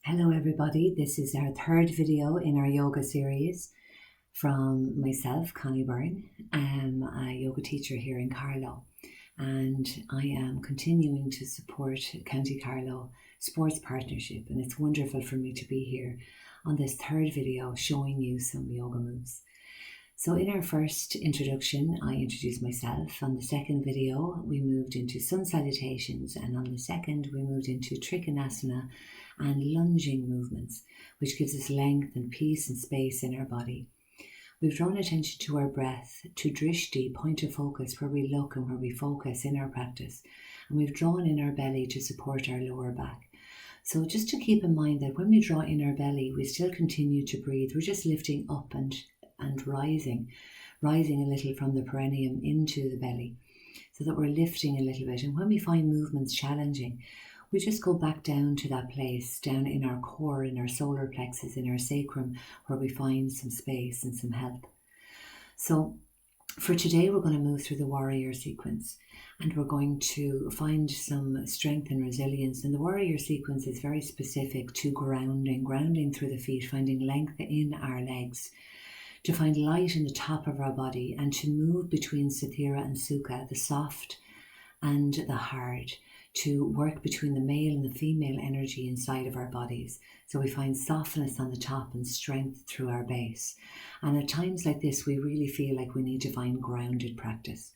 Hello everybody, this is our third video in our yoga series from myself, Connie Byrne. I'm a yoga teacher here in Carlow and I am continuing to support County Carlow Sports Partnership, and it's wonderful for me to be here on this third video showing you some yoga moves. So in our first introduction, I introduced myself. On the second video, we moved into sun salutations, and on the second, we moved into trikonasana and lunging movements, which gives us length and peace and space in our body. We've drawn attention to our breath, to drishti, point of focus, where we look and where we focus in our practice. And we've drawn in our belly to support our lower back. So just to keep in mind that when we draw in our belly, we still continue to breathe. We're just lifting up and rising a little from the perineum into the belly, so that we're lifting a little bit. And when we find movements challenging, we just go back down to that place, down in our core, in our solar plexus, in our sacrum, where we find some space and some help. So for today, we're going to move through the warrior sequence, and we're going to find some strength and resilience. And the warrior sequence is very specific to grounding through the feet, finding length in our legs, to find light in the top of our body, and to move between sathira and sukha, the soft and the hard, to work between the male and the female energy inside of our bodies. So we find softness on the top and strength through our base. And at times like this, we really feel like we need to find grounded practice.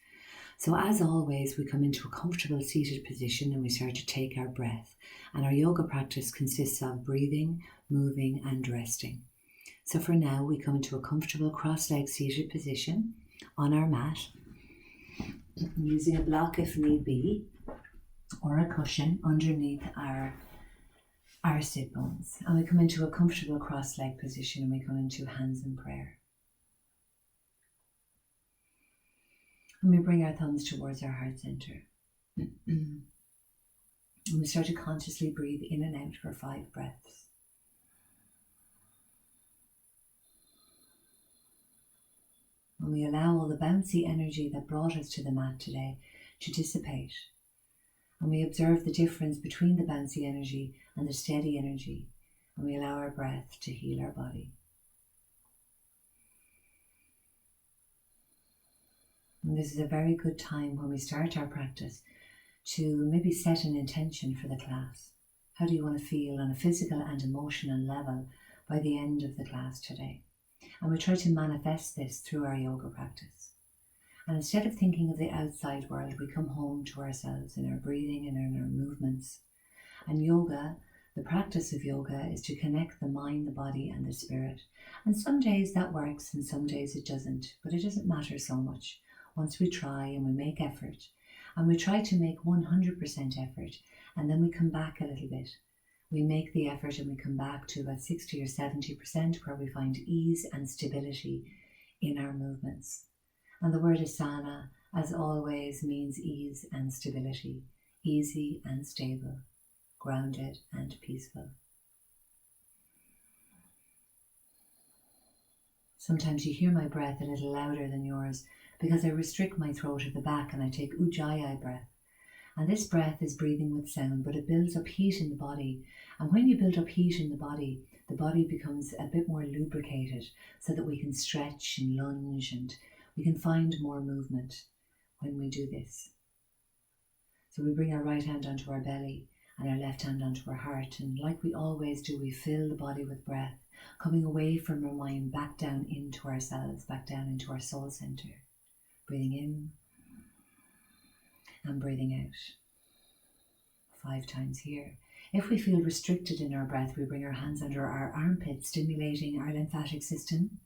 So as always, we come into a comfortable seated position and we start to take our breath. And our yoga practice consists of breathing, moving and resting. So for now, we come into a comfortable cross-legged seated position on our mat, using a block if need be, or a cushion underneath our sit bones. And we come into a comfortable cross-legged position and we come into hands in prayer. And we bring our thumbs towards our heart center. And we start to consciously breathe in and out for 5 breaths. And we allow all the bouncy energy that brought us to the mat today to dissipate. And we observe the difference between the bouncy energy and the steady energy. And we allow our breath to heal our body. And this is a very good time when we start our practice to maybe set an intention for the class. How do you want to feel on a physical and emotional level by the end of the class today? And we try to manifest this through our yoga practice. And instead of thinking of the outside world, we come home to ourselves in our breathing and in our movements. And yoga, the practice of yoga, is to connect the mind, the body and the spirit. And some days that works and some days it doesn't, but it doesn't matter so much once we try and we make effort. And we try to make 100% effort, and then we come back a little bit. We make the effort and we come back to about 60 or 70% where we find ease and stability in our movements. And the word asana, as always, means ease and stability, easy and stable, grounded and peaceful. Sometimes you hear my breath a little louder than yours because I restrict my throat at the back and I take ujjayi breath. And this breath is breathing with sound, but it builds up heat in the body. And when you build up heat in the body becomes a bit more lubricated so that we can stretch and lunge and we can find more movement when we do this. So we bring our right hand onto our belly and our left hand onto our heart. And like we always do, we fill the body with breath, coming away from our mind back down into ourselves, back down into our soul center. Breathing in and breathing out. 5 times here. If we feel restricted in our breath, we bring our hands under our armpits, stimulating our lymphatic system.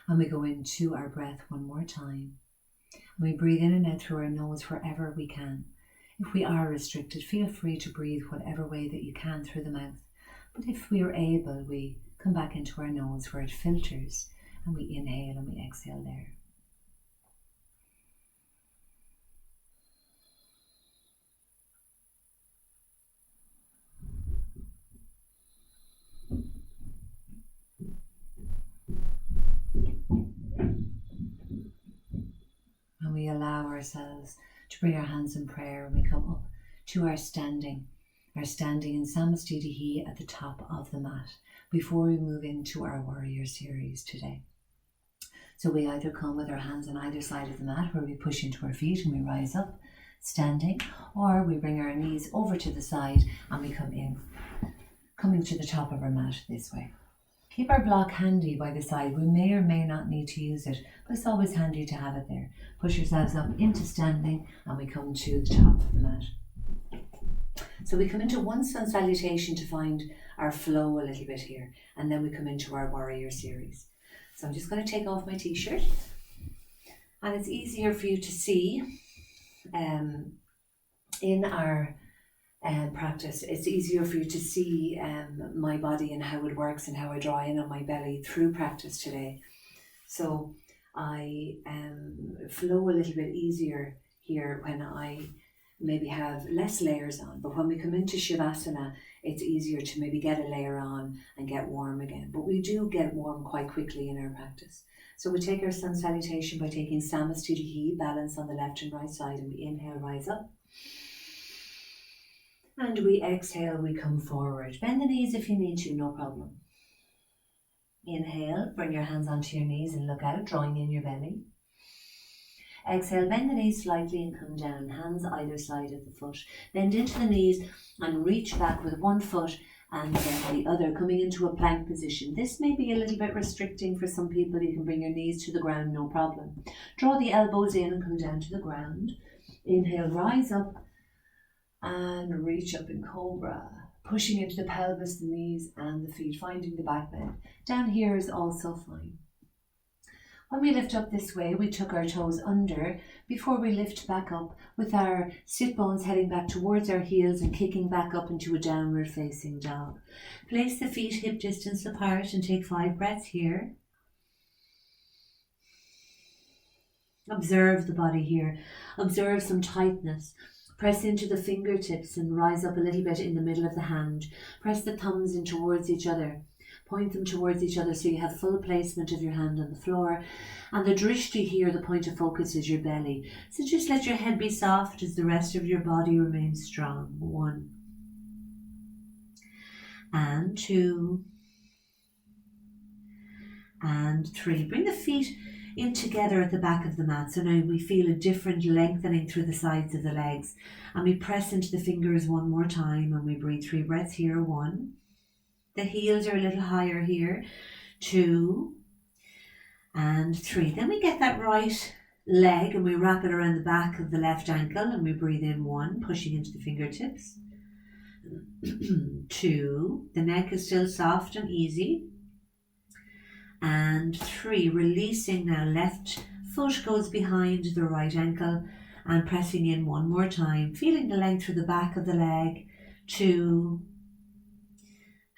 And we go into our breath one more time. And we breathe in and out through our nose wherever we can. If we are restricted, feel free to breathe whatever way that you can through the mouth. But if we are able, we come back into our nose where it filters, and we inhale and we exhale there. And we allow ourselves to bring our hands in prayer and we come up to our standing are standing in Samastitihi at the top of the mat before we move into our warrior series today. So we either come with our hands on either side of the mat where we push into our feet and we rise up standing, or we bring our knees over to the side and we coming to the top of our mat this way. Keep our block handy by the side. We may or may not need to use it, but it's always handy to have it there. Push yourselves up into standing and we come to the top of the mat. So we come into one sun salutation to find our flow a little bit here, and then we come into our warrior series. So I'm just going to take off my t-shirt, and it's easier for you to see in our practice. It's easier for you to see my body and how it works and how I draw in on my belly through practice today. So I flow a little bit easier here when I maybe have less layers on, but when we come into Shavasana, it's easier to maybe get a layer on and get warm again. But we do get warm quite quickly in our practice. So we take our sun salutation by taking Samastitihi, balance on the left and right side, and we inhale, rise up. And we exhale, we come forward. Bend the knees if you need to, no problem. Inhale, bring your hands onto your knees and look out, drawing in your belly. Exhale, bend the knees slightly and come down, hands either side of the foot. Bend into the knees and reach back with one foot and then the other, coming into a plank position. This may be a little bit restricting for some people. You can bring your knees to the ground, no problem. Draw the elbows in and come down to the ground. Inhale, rise up and reach up in Cobra, pushing into the pelvis, the knees and the feet, finding the back bend. Down here is also fine. When we lift up this way, we tuck our toes under before we lift back up with our sit bones heading back towards our heels and kicking back up into a downward facing dog. Place the feet hip distance apart and take 5 breaths here. Observe the body here. Observe some tightness. Press into the fingertips and rise up a little bit in the middle of the hand. Press the thumbs in towards each other. Point them towards each other so you have full placement of your hand on the floor. And the drishti here, the point of focus, is your belly. So just let your head be soft as the rest of your body remains strong. 1 and 2 and 3. Bring the feet in together at the back of the mat. So now we feel a different lengthening through the sides of the legs. And we press into the fingers one more time and we breathe 3 breaths here. 1. The heels are a little higher here. 2 and 3. Then we get that right leg and we wrap it around the back of the left ankle and we breathe in 1, pushing into the fingertips. 2. The neck is still soft and easy. And 3. Releasing now. Left foot goes behind the right ankle and pressing in 1 more time. Feeling the length through the back of the leg. 2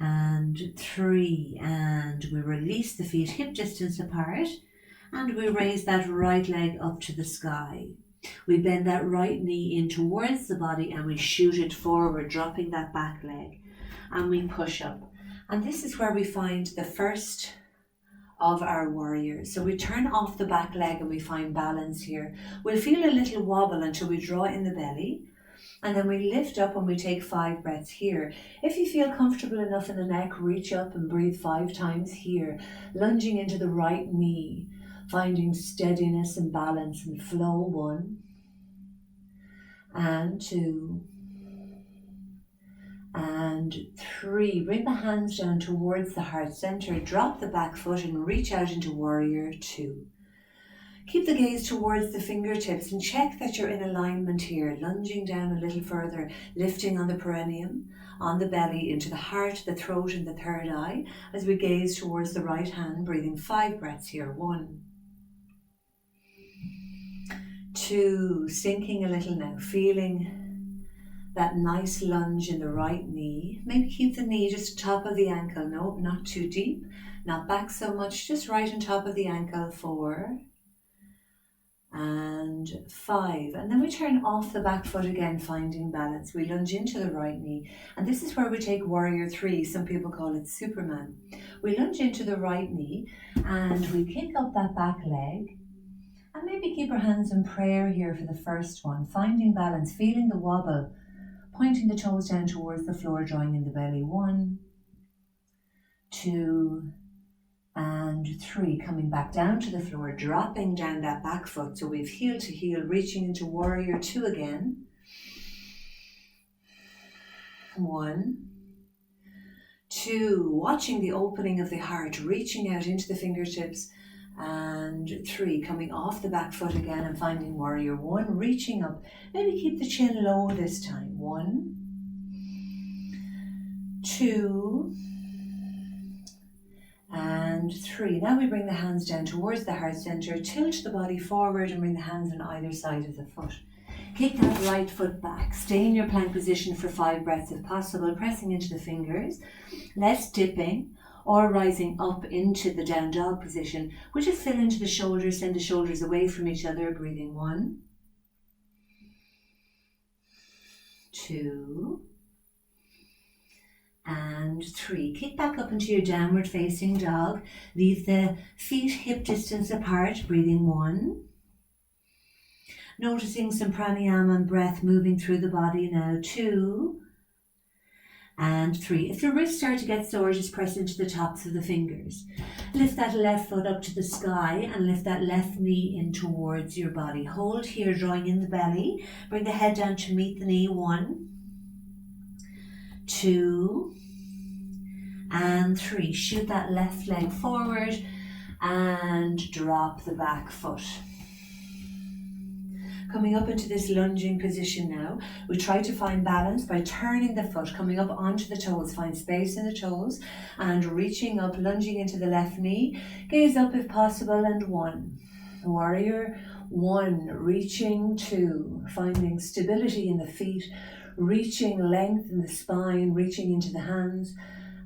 and 3, and we release the feet hip distance apart and we raise that right leg up to the sky. We bend that right knee in towards the body and we shoot it forward, dropping that back leg, and we push up. And this is where we find the first of our warriors. So we turn off the back leg and we find balance here. We'll feel a little wobble until we draw in the belly. And then we lift up and we take 5 breaths here. If you feel comfortable enough in the neck, reach up and breathe 5 times here. Lunging into the right knee, finding steadiness and balance and flow. 1 and 2 and 3. Bring the hands down towards the heart center. Drop the back foot and reach out into warrior 2. Keep the gaze towards the fingertips and check that you're in alignment here, lunging down a little further, lifting on the perineum, on the belly, into the heart, the throat and the third eye as we gaze towards the right hand, breathing 5 breaths here. 1, 2, sinking a little now, feeling that nice lunge in the right knee. Maybe keep the knee just top of the ankle. No, not too deep, not back so much, just right on top of the ankle. 4 and 5, and then we turn off the back foot again, finding balance. We lunge into the right knee, and this is where we take warrior 3. Some people call it Superman. We lunge into the right knee and we kick up that back leg, and maybe keep our hands in prayer here for the first one, finding balance, feeling the wobble pointing the toes down towards the floor, drawing in the belly. 1, 2, and 3. Coming back down to the floor, dropping down that back foot. So we've heel to heel, reaching into warrior 2 again. 1, 2, watching the opening of the heart, reaching out into the fingertips. And 3, coming off the back foot again and finding warrior 1, reaching up. Maybe keep the chin low this time. 1, 2, and 3. Now we bring the hands down towards the heart center, tilt the body forward and bring the hands on either side of the foot. Kick that right foot back. Stay in your plank position for 5 breaths if possible, pressing into the fingers, less dipping or rising up into the down dog position. We just fill into the shoulders, send the shoulders away from each other, breathing 1, 2, and 3. Kick back up into your downward facing dog. Leave the feet hip distance apart, breathing 1. Noticing some pranayama and breath moving through the body now. 2 and 3. If the wrists start to get sore, just press into the tops of the fingers. Lift that left foot up to the sky and lift that left knee in towards your body. Hold here, drawing in the belly. Bring the head down to meet the knee. 1, 2, and 3. Shoot that left leg forward and drop the back foot. Coming up into this lunging position now, we try to find balance by turning the foot, coming up onto the toes, find space in the toes and reaching up, lunging into the left knee. Gaze up if possible, and 1. Warrior 1, reaching 2, finding stability in the feet, reaching length in the spine, reaching into the hands.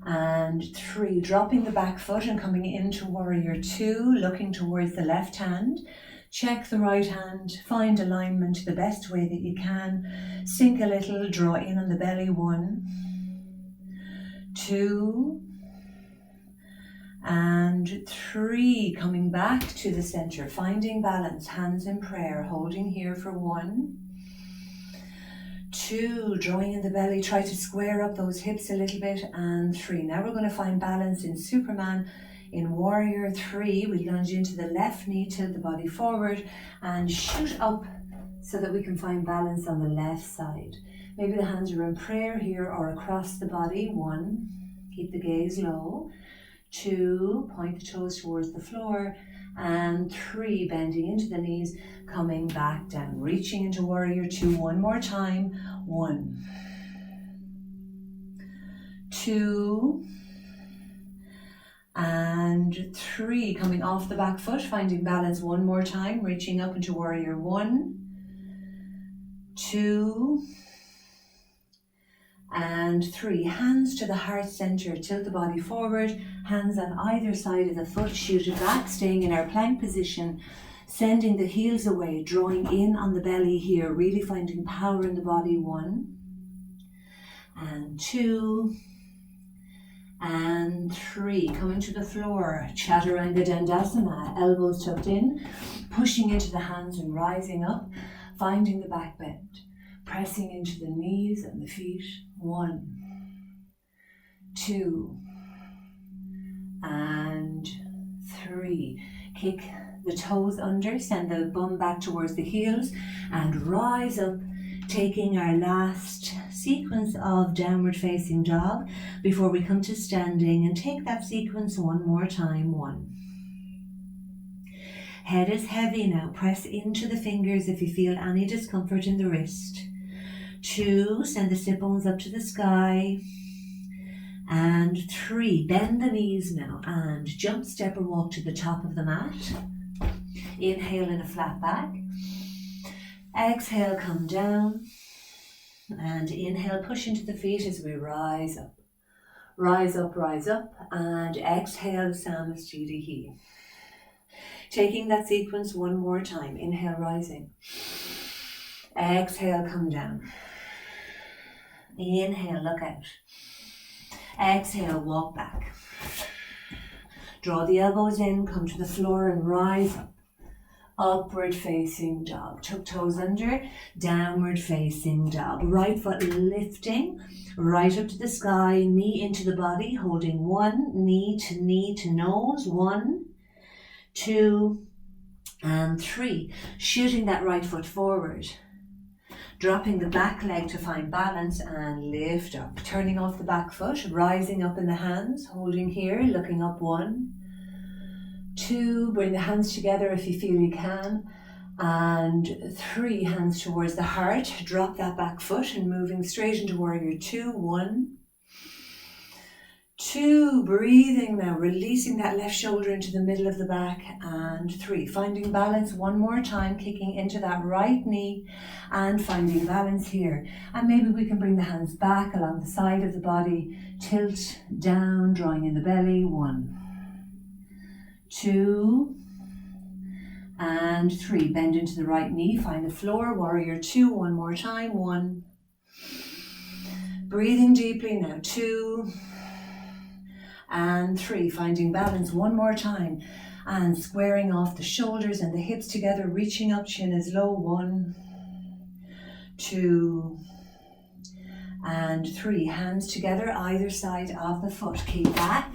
And 3, dropping the back foot and coming into warrior 2, looking towards the left hand. Check the right hand, find alignment the best way that you can. Sink a little, draw in on the belly. 1, 2, and 3. Coming back to the center, finding balance, hands in prayer, holding here for 1, 2, drawing in the belly, try to square up those hips a little bit, and 3. Now we're going to find balance in Superman. In warrior 3, we lunge into the left knee, tilt the body forward and shoot up so that we can find balance on the left side. Maybe the hands are in prayer here or across the body. 1, keep the gaze low. 2, point the toes towards the floor. And 3, bending into the knees, coming back down, reaching into warrior 2 one more time. 1, 2, and 3, coming off the back foot, finding balance one more time, reaching up into warrior 1, 2, and 3. Hands to the heart center, tilt the body forward, hands on either side of the foot, shoot it back, staying in our plank position, sending the heels away, drawing in on the belly here, really finding power in the body. 1, and 2, and 3. Coming to the floor, Chaturanga Dandasana, elbows tucked in, pushing into the hands and rising up, finding the back bend, pressing into the knees and the feet. 1, 2, and 3. Kick the toes under, send the bum back towards the heels and rise up, taking our last sequence of downward facing dog before we come to standing, and take that sequence one more time. 1. Head is heavy now, press into the fingers if you feel any discomfort in the wrist. 2, send the sit bones up to the sky. And 3, bend the knees now and jump, step or walk to the top of the mat. Inhale in a flat back. Exhale, come down. And inhale, push into the feet as we rise up. Rise up, rise up. And exhale, Samastitihi. Taking that sequence one more time. Inhale, rising. Exhale, come down. Inhale, look out. Exhale, walk back. Draw the elbows in, come to the floor and rise up. upward facing dog. Tuck toes under, downward facing dog. Right foot lifting, right up to the sky, knee into the body, holding one, knee to nose, 1, 2, and 3. Shooting that right foot forward. Dropping the back leg to find balance and lift up. Turning off the back foot, rising up in the hands, holding here, looking up, 1, 2, bring the hands together if you feel you can, and 3, hands towards the heart, drop that back foot and moving straight into warrior 2, 1, 2, breathing now, releasing that left shoulder into the middle of the back, and 3, finding balance one more time, kicking into that right knee and finding balance here. And maybe we can bring the hands back along the side of the body, tilt down, drawing in the belly, 1, 2, and 3, bend into the right knee, find the floor, warrior 2, one more time, 1, breathing deeply now, 2, and 3, finding balance one more time, and squaring off the shoulders and the hips together, reaching up, chin is low, 1, 2, and 3, hands together either side of the foot, keep back,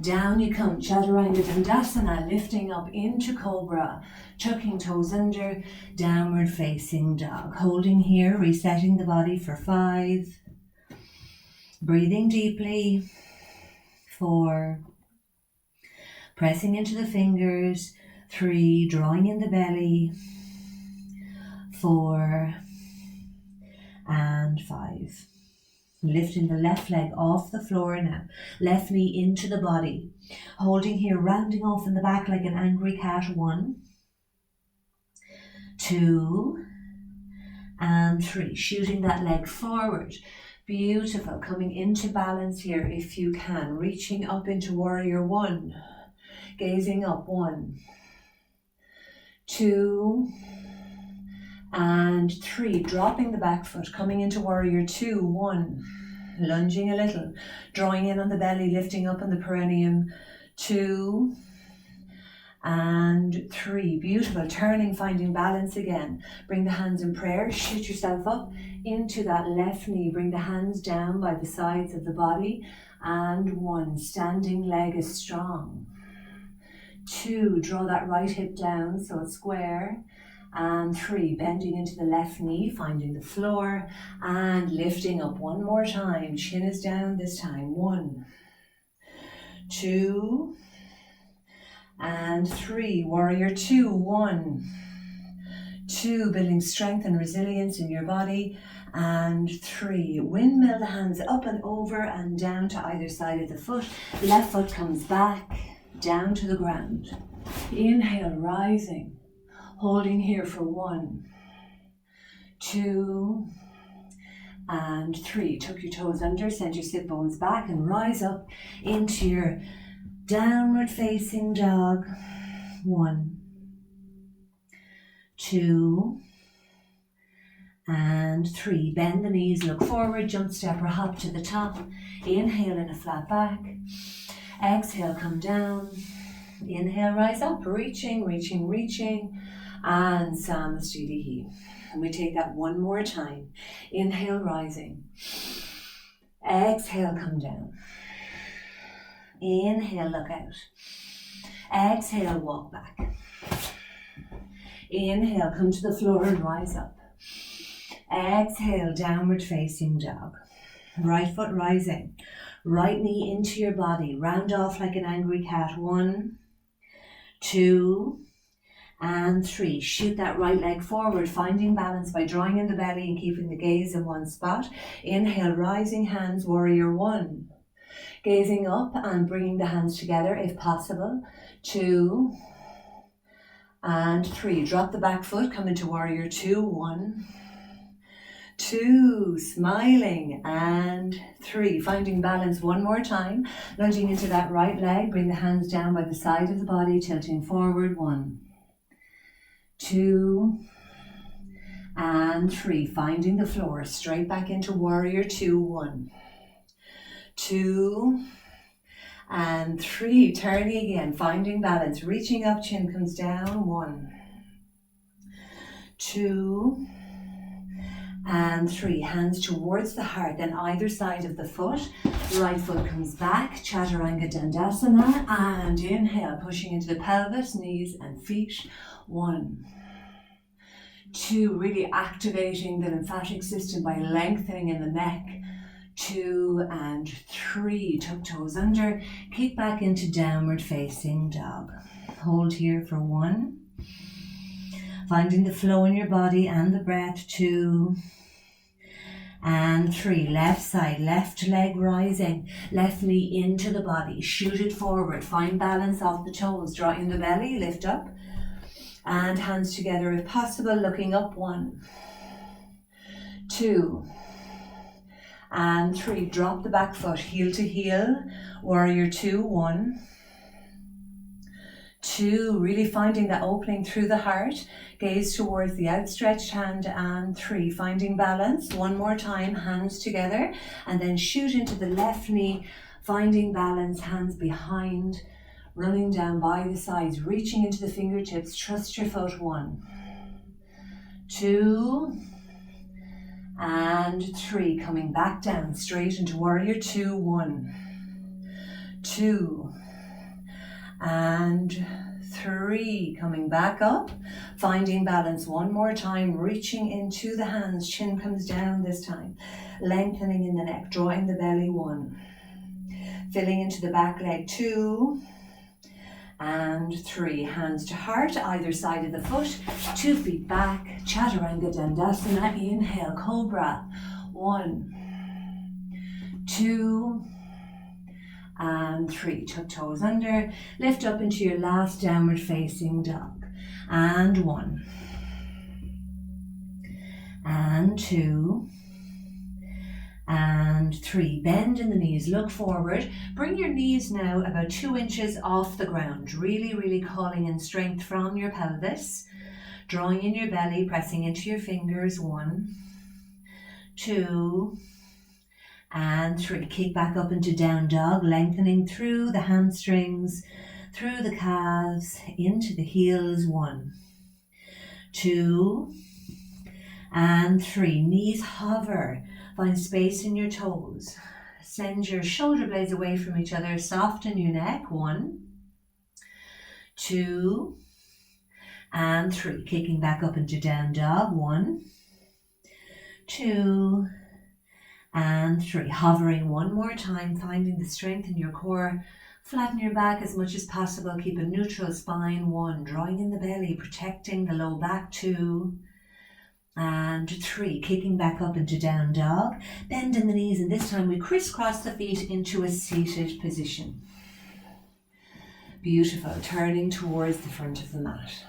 down you come, Chaturanga Dandasana, lifting up into Cobra, tucking toes under, downward facing dog, holding here, resetting the body for 5, breathing deeply, 4, pressing into the fingers, 3, drawing in the belly, 4, and 5. Lifting the left leg off the floor now, left knee into the body, holding here, rounding off in the back like an angry cat, 1, 2, and 3, shooting that leg forward. Beautiful, coming into balance here if you can, reaching up into warrior 1, gazing up, 1, 2, and 3, dropping the back foot, coming into warrior 2, 1, lunging a little, drawing in on the belly, lifting up on the perineum, 2, and 3, beautiful, turning, finding balance again, bring the hands in prayer, shoot yourself up into that left knee, bring the hands down by the sides of the body, and 1, standing leg is strong, 2, draw that right hip down so it's square, and 3, bending into the left knee, finding the floor, and lifting up one more time, chin is down this time, 1, 2, and 3, warrior 2, 1, 2, building strength and resilience in your body, and 3, windmill the hands up and over and down to either side of the foot, left foot comes back, down to the ground, inhale, rising, holding here for 1, 2, and 3, tuck your toes under, send your sit bones back and rise up into your downward facing dog, 1, 2, and 3, bend the knees, look forward, jump, step or hop to the top, inhale in a flat back, exhale, come down, inhale, rise up, reaching, and Samastitihi. And we take that one more time, inhale, rising, exhale, come down, inhale, look out, exhale, walk back, inhale, come to the floor and rise up, exhale, downward facing dog, right foot rising, right knee into your body, round off like an angry cat, 1, 2, and 3, shoot that right leg forward, finding balance by drawing in the belly and keeping the gaze in one spot, inhale, rising hands, warrior 1, gazing up and bringing the hands together if possible, 2, and 3, drop the back foot, come into warrior 2, 1, 2, smiling, and 3, finding balance one more time, lunging into that right leg, bring the hands down by the side of the body, tilting forward, 1, 2, and 3, finding the floor, straight back into warrior 2, 1, 2, and 3, turning again, finding balance, reaching up, chin comes down, 1, 2 and 3. Hands towards the heart, then either side of the foot. Right foot comes back, Chaturanga Dandasana, and inhale, pushing into the pelvis, knees and feet. 1, 2, really activating the lymphatic system by lengthening in the neck. 2 and 3, tuck toes under, kick back into downward facing dog. Hold here for 1. Finding the flow in your body and the breath. 2 and 3. Left side, left leg rising, left knee into the body, shoot it forward, find balance off the toes, draw in the belly, lift up, and hands together if possible, looking up. 1, 2 and 3. Drop the back foot, heel to heel, warrior 2. 1, 2, really finding that opening through the heart, gaze towards the outstretched hand, and 3, finding balance. One more time, hands together, and then shoot into the left knee, finding balance, hands behind, running down by the sides, reaching into the fingertips, trust your foot. 1, 2 and 3, coming back down straight into warrior 2. 1, 2 and 3, coming back up, finding balance. One more time, reaching into the hands, chin comes down this time, lengthening in the neck, drawing the belly. 1, filling into the back leg. 2 and 3, hands to heart, either side of the foot, 2 feet back, Chaturanga Dandasana, inhale, Cobra. 1, 2 and 3, tuck toes under, lift up into your last downward facing dog, and 1 and 2 and 3. Bend in the knees, look forward, bring your knees now about 2 inches off the ground, really calling in strength from your pelvis, drawing in your belly, pressing into your fingers. 1, 2 and 3. Kick back up into down dog, lengthening through the hamstrings, through the calves, into the heels. 1, 2 and 3. Knees hover, find space in your toes. Send your shoulder blades away from each other, soften your neck. 1, 2 and 3. Kicking back up into down dog. 1, 2 and 3. Hovering one more time, finding the strength in your core. Flatten your back as much as possible. Keep a neutral spine. 1, drawing in the belly, protecting the low back. 2 and 3. Kicking back up into down dog. Bend in the knees, and this time we crisscross the feet into a seated position. Beautiful. Turning towards the front of the mat.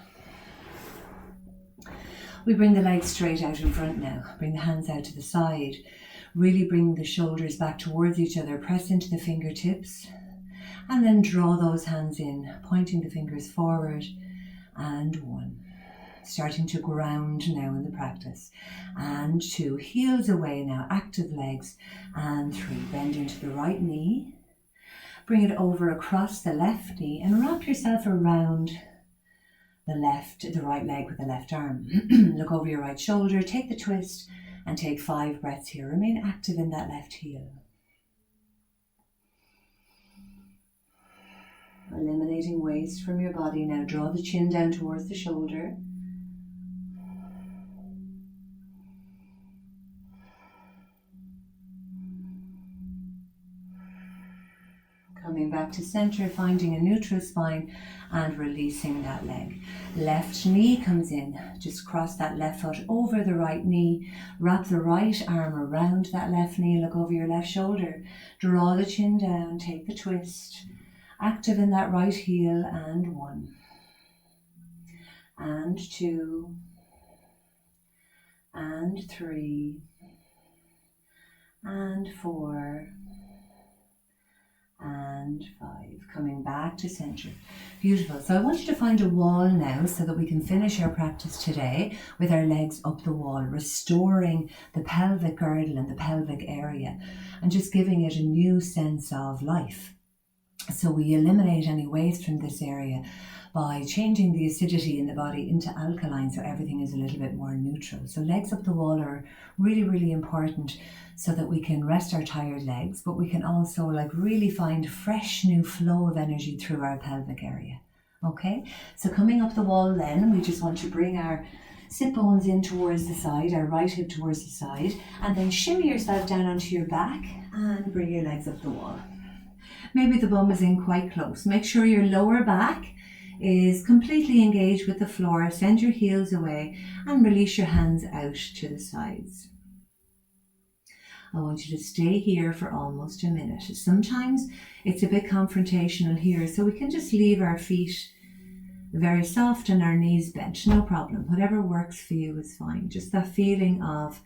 We bring the legs straight out in front now. Bring the hands out to the side. Really bring the shoulders back towards each other. Press into the fingertips. And then draw those hands in, pointing the fingers forward. And 1. Starting to ground now in the practice. And 2. Heels away now, active legs. And 3. Bend into the right knee. Bring it over across the left knee and wrap yourself around the right leg with the left arm. Look over your right shoulder, take the twist, and take 5 breaths here. Remain active in that left heel. Eliminating waste from your body. Now draw the chin down towards the shoulder. Coming back to center, finding a neutral spine and releasing that leg. Left knee comes in. Just cross that left foot over the right knee. Wrap the right arm around that left knee. Look over your left shoulder. Draw the chin down. Take the twist. Active in that right heel. And 1. And 2. And 3. And 4. And 5. Coming back to center. Beautiful. So I want you to find a wall now so that we can finish our practice today with our legs up the wall, restoring the pelvic girdle and the pelvic area and just giving it a new sense of life. So we eliminate any waste from this area by changing the acidity in the body into alkaline, so everything is a little bit more neutral. So legs up the wall are really, really important so that we can rest our tired legs, but we can also like really find fresh new flow of energy through our pelvic area. Okay, so coming up the wall then, we just want to bring our sit bones in towards the side, our right hip towards the side, and then shimmy yourself down onto your back and bring your legs up the wall. Maybe the bum is in quite close. Make sure your lower back is completely engaged with the floor. Send your heels away and release your hands out to the sides. I want you to stay here for almost a minute. Sometimes it's a bit confrontational here, so we can just leave our feet very soft and our knees bent. No problem. Whatever works for you is fine. Just that feeling of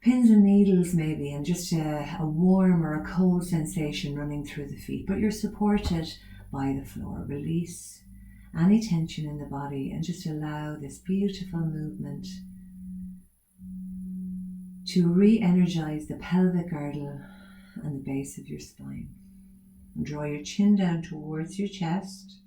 pins and needles maybe, and just a warm or a cold sensation running through the feet, but you're supported by the floor. Release any tension in the body and just allow this beautiful movement to re-energize the pelvic girdle and the base of your spine. And draw your chin down towards your chest.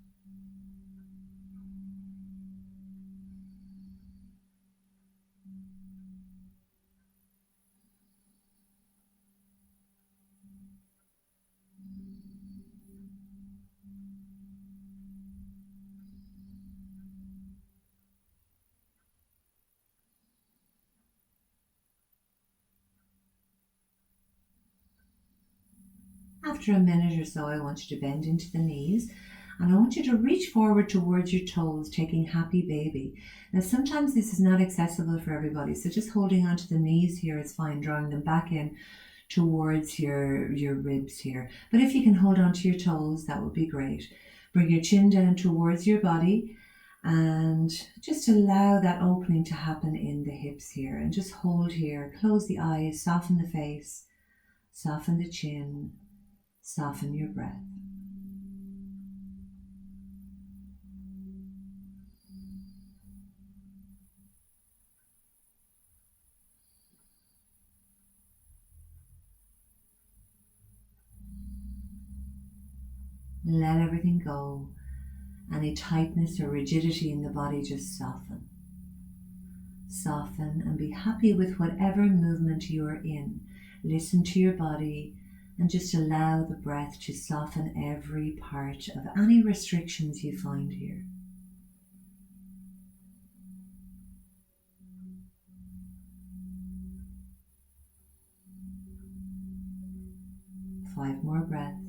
After a minute or so, I want you to bend into the knees and I want you to reach forward towards your toes, taking happy baby. Now, sometimes this is not accessible for everybody, so just holding onto the knees here is fine, drawing them back in towards your ribs here. But if you can hold onto your toes, that would be great. Bring your chin down towards your body and just allow that opening to happen in the hips here. And just hold here, close the eyes, soften the face, soften the chin. Soften your breath. Let everything go. Any tightness or rigidity in the body, just soften. Soften and be happy with whatever movement you are in. Listen to your body and just allow the breath to soften every part of any restrictions you find here. Five more breaths.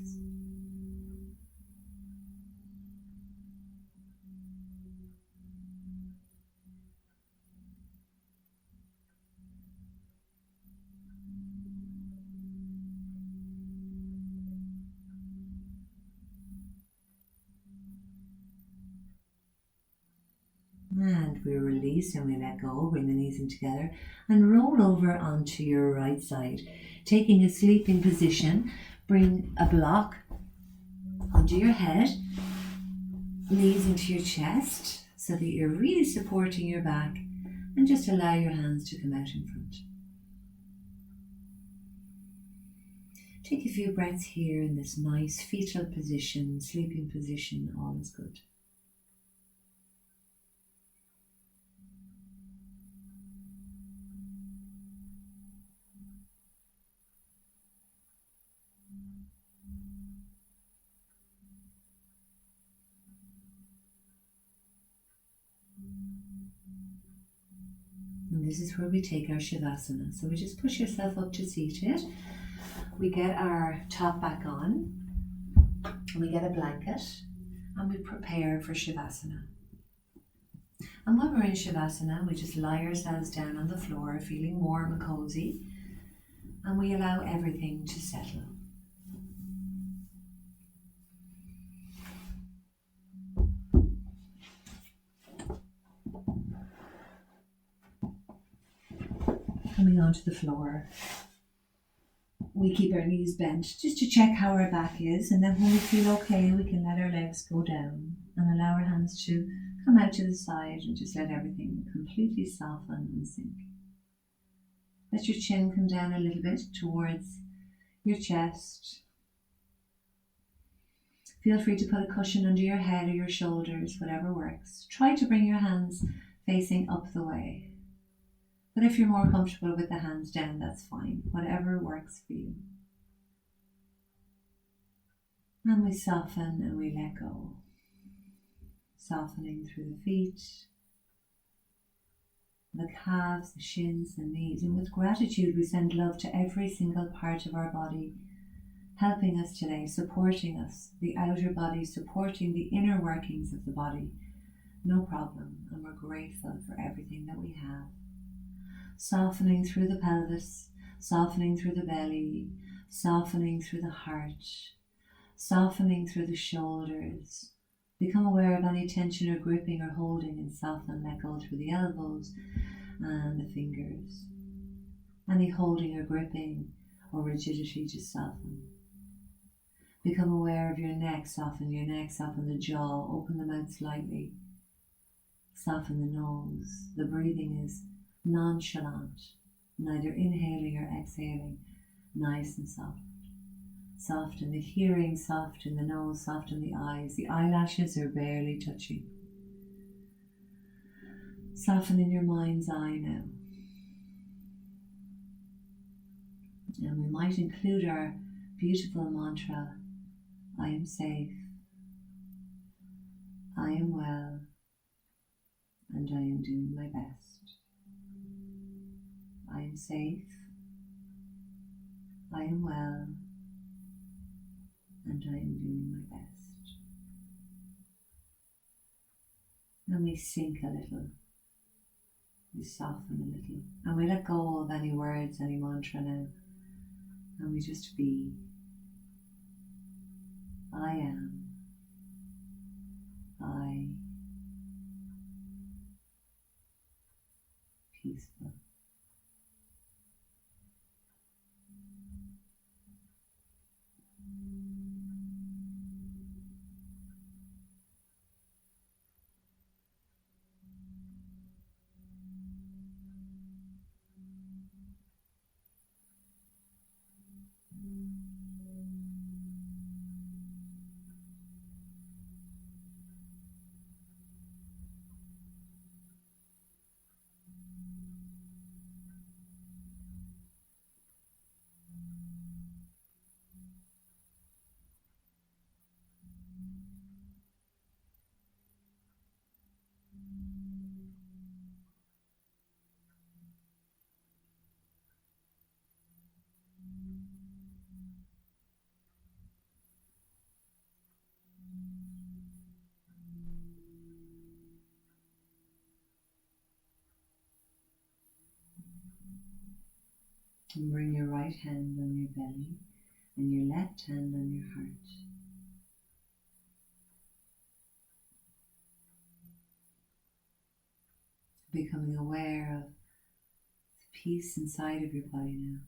And we release and we let go, bring the knees in together and roll over onto your right side. Taking a sleeping position, bring a block under your head, knees into your chest so that you're really supporting your back, and just allow your hands to come out in front. Take a few breaths here in this nice fetal position, sleeping position, all is good. And this is where we take our Shavasana. So we just push yourself up to seated. We get our top back on. We get a blanket and we prepare for Shavasana. And when we're in Shavasana, we just lie ourselves down on the floor, feeling warm and cozy, and we allow everything to settle. Coming onto the floor, we keep our knees bent just to check how our back is, and then when we feel okay, we can let our legs go down and allow our hands to come out to the side and just let everything completely soften and sink. Let your chin come down a little bit towards your chest. Feel free to put a cushion under your head or your shoulders, whatever works. Try to bring your hands facing up the way. But if you're more comfortable with the hands down, that's fine. Whatever works for you. And we soften and we let go. Softening through the feet, the calves, the shins, the knees. And with gratitude, we send love to every single part of our body, helping us today, supporting us, the outer body supporting the inner workings of the body. No problem. And we're grateful for everything that we have. Softening through the pelvis, softening through the belly, softening through the heart, softening through the shoulders. Become aware of any tension or gripping or holding, and soften and let go through the elbows and the fingers. Any holding or gripping or rigidity, just soften. Become aware of your neck, soften the jaw, open the mouth slightly, soften the nose. The breathing is nonchalant, neither inhaling or exhaling, nice and soft. Soften the hearing, soften the nose, soften the eyes. The eyelashes are barely touching. Soften in your mind's eye now. And we might include our beautiful mantra, I am safe, I am well, and I am doing my best. I am safe, I am well, and I am doing my best. And we sink a little, we soften a little, and we let go of any words, any mantra now, and we just be. I am, I, peaceful. And bring your right hand on your belly and your left hand on your heart. Becoming aware of the peace inside of your body now.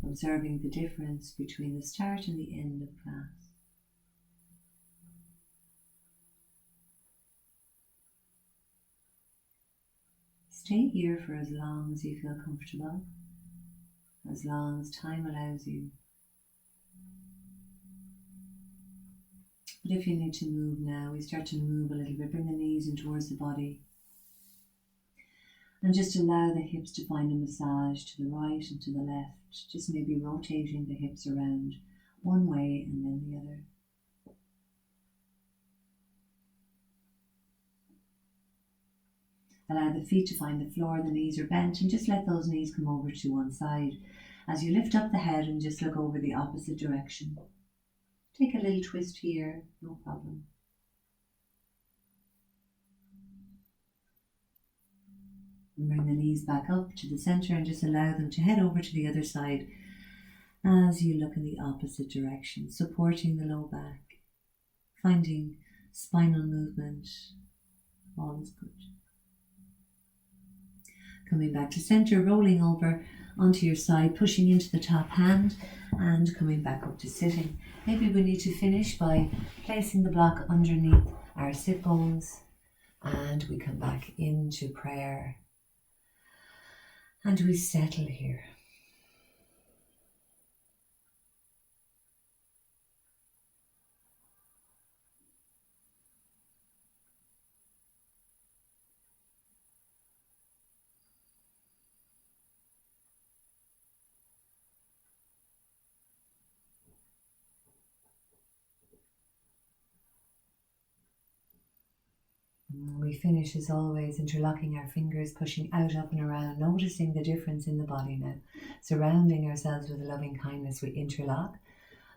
Observing the difference between the start and the end of class. Stay here for as long as you feel comfortable, as long as time allows you. But if you need to move now, we start to move a little bit. Bring the knees in towards the body. And just allow the hips to find a massage to the right and to the left. Just maybe rotating the hips around one way and then the other. Allow the feet to find the floor, the knees are bent, and just let those knees come over to one side. As you lift up the head and just look over the opposite direction. Take a little twist here, no problem. And bring the knees back up to the center and just allow them to head over to the other side as you look in the opposite direction, supporting the low back, finding spinal movement. All is good. Coming back to center, rolling over onto your side, pushing into the top hand and coming back up to sitting. Maybe we need to finish by placing the block underneath our sit bones and we come back into prayer and we settle here. We finish as always, interlocking our fingers, pushing out, up and around, noticing the difference in the body now. Surrounding ourselves with loving kindness, we interlock,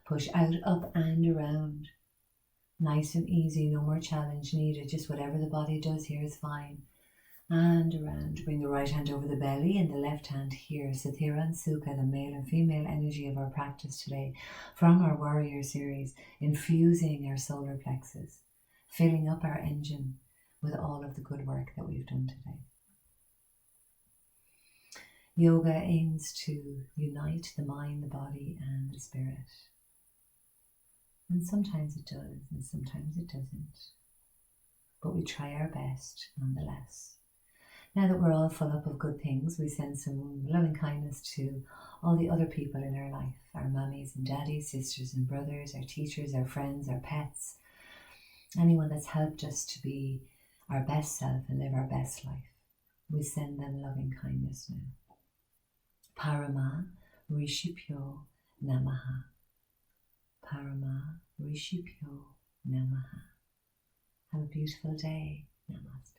push out, up and around. Nice and easy, no more challenge needed, just whatever the body does here is fine. And around. Bring the right hand over the belly and the left hand here. Sathira and Sukha, the male and female energy of our practice today from our warrior series, infusing our solar plexus, filling up our engine with all of the good work that we've done today. Yoga aims to unite the mind, the body and the spirit. And sometimes it does and sometimes it doesn't. But we try our best nonetheless. Now that we're all full up of good things, we send some loving kindness to all the other people in our life, our mummies and daddies, sisters and brothers, our teachers, our friends, our pets, anyone that's helped us to be our best self and live our best life. We send them loving kindness now. Parama Rishipyo Namaha. Parama Rishipyo Namaha. Have a beautiful day. Namaste.